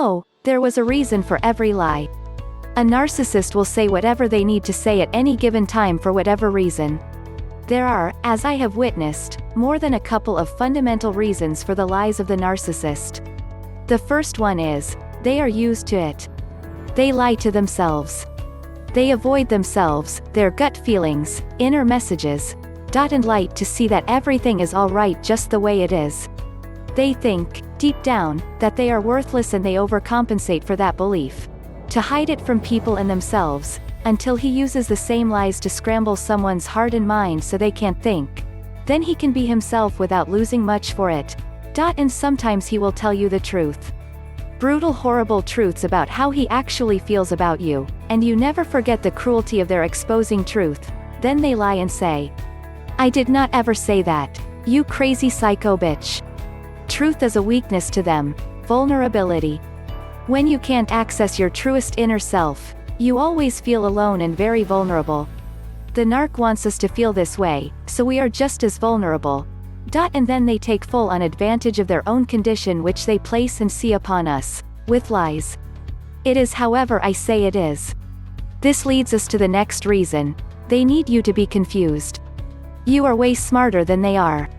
Oh, there was a reason for every lie. A narcissist will say whatever they need to say at any given time for whatever reason. There are, as I have witnessed, more than a couple of fundamental reasons for the lies of the narcissist. The first one is, they are used to it. They lie to themselves. They avoid themselves, their gut feelings, inner messages, and light to see that everything is alright just the way it is. They think, deep down, that they are worthless and they overcompensate for that belief. To hide it from people and themselves, until he uses the same lies to scramble someone's heart and mind so they can't think. Then he can be himself without losing much for it. And sometimes he will tell you the truth. Brutal, horrible truths about how he actually feels about you, and you never forget the cruelty of their exposing truth. Then they lie and say, "I did not ever say that. You crazy psycho bitch." Truth is a weakness to them. Vulnerability. When you can't access your truest inner self, you always feel alone and very vulnerable. The narc wants us to feel this way, so we are just as vulnerable. And then they take full on advantage of their own condition which they place and see upon us, with lies. It is however I say it is. This leads us to the next reason. They need you to be confused. You are way smarter than they are.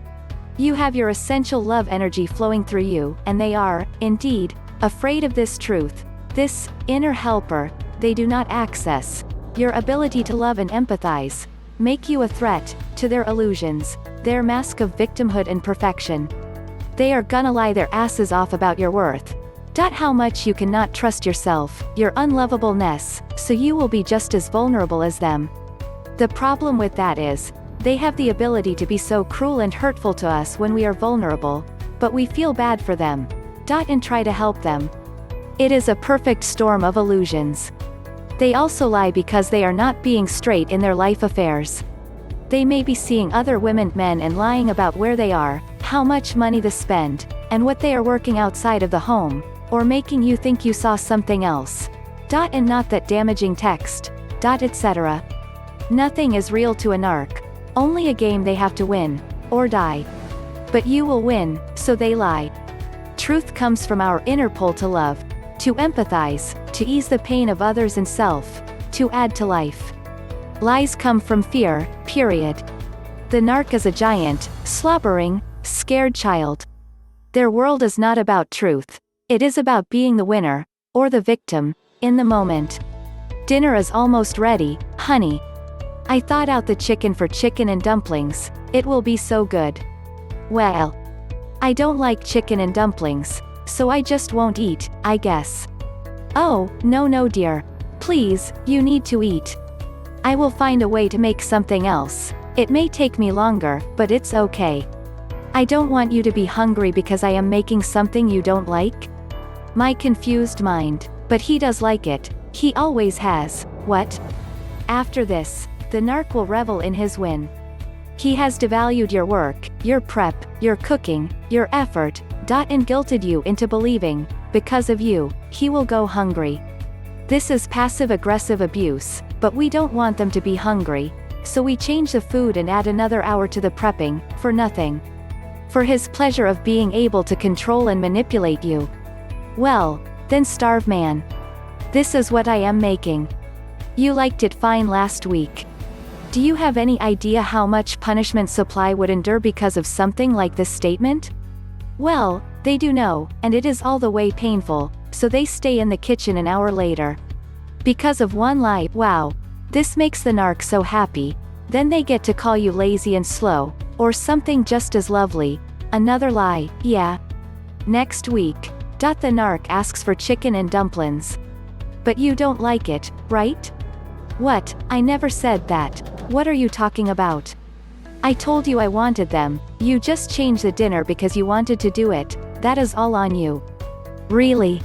You have your essential love energy flowing through you, and they are, indeed, afraid of this truth, this inner helper they do not access, your ability to love and empathize, make you a threat to their illusions, their mask of victimhood and perfection. They are gonna lie their asses off about your worth. How much you cannot trust yourself, your unlovableness, so you will be just as vulnerable as them. The problem with that is, they have the ability to be so cruel and hurtful to us when we are vulnerable, but we feel bad for them. And try to help them. It is a perfect storm of illusions. They also lie because they are not being straight in their life affairs. They may be seeing other women, men and lying about where they are, how much money they spend, and what they are working outside of the home, or making you think you saw something else. And not that damaging text. Etc. Nothing is real to a narc. Only a game they have to win, or die. But you will win, so they lie. Truth comes from our inner pull to love, to empathize, to ease the pain of others and self, to add to life. Lies come from fear, period. The narc is a giant, slobbering, scared child. Their world is not about truth. It is about being the winner, or the victim, in the moment. Dinner is almost ready, honey. I thawed out the chicken for chicken and dumplings. It will be so good. Well, I don't like chicken and dumplings, so I just won't eat, I guess. Oh, no dear. Please, you need to eat. I will find a way to make something else. It may take me longer, but it's okay. I don't want you to be hungry because I am making something you don't like. My confused mind. But he does like it. He always has. What? After this, the narc will revel in his win. He has devalued your work, your prep, your cooking, your effort, and guilted you into believing, because of you, he will go hungry. This is passive-aggressive abuse, but we don't want them to be hungry, so we change the food and add another hour to the prepping, for nothing. For his pleasure of being able to control and manipulate you. Well, then starve, man. This is what I am making. You liked it fine last week. Do you have any idea how much punishment supply would endure because of something like this statement? Well, they do know, and it is all the way painful, so they stay in the kitchen an hour later. Because of one lie. Wow. This makes the narc so happy. Then they get to call you lazy and slow, or something just as lovely. Another lie. Yeah. Next week. The narc asks for chicken and dumplings. But you don't like it, right? What? I never said that. What are you talking about? I told you I wanted them. You just changed the dinner because you wanted to do it. That is all on you. Really?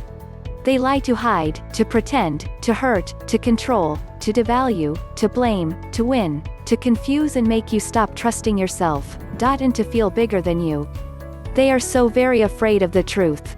They lie to hide, to pretend, to hurt, to control, to devalue, to blame, to win, to confuse and make you stop trusting yourself, and to feel bigger than you. They are so very afraid of the truth.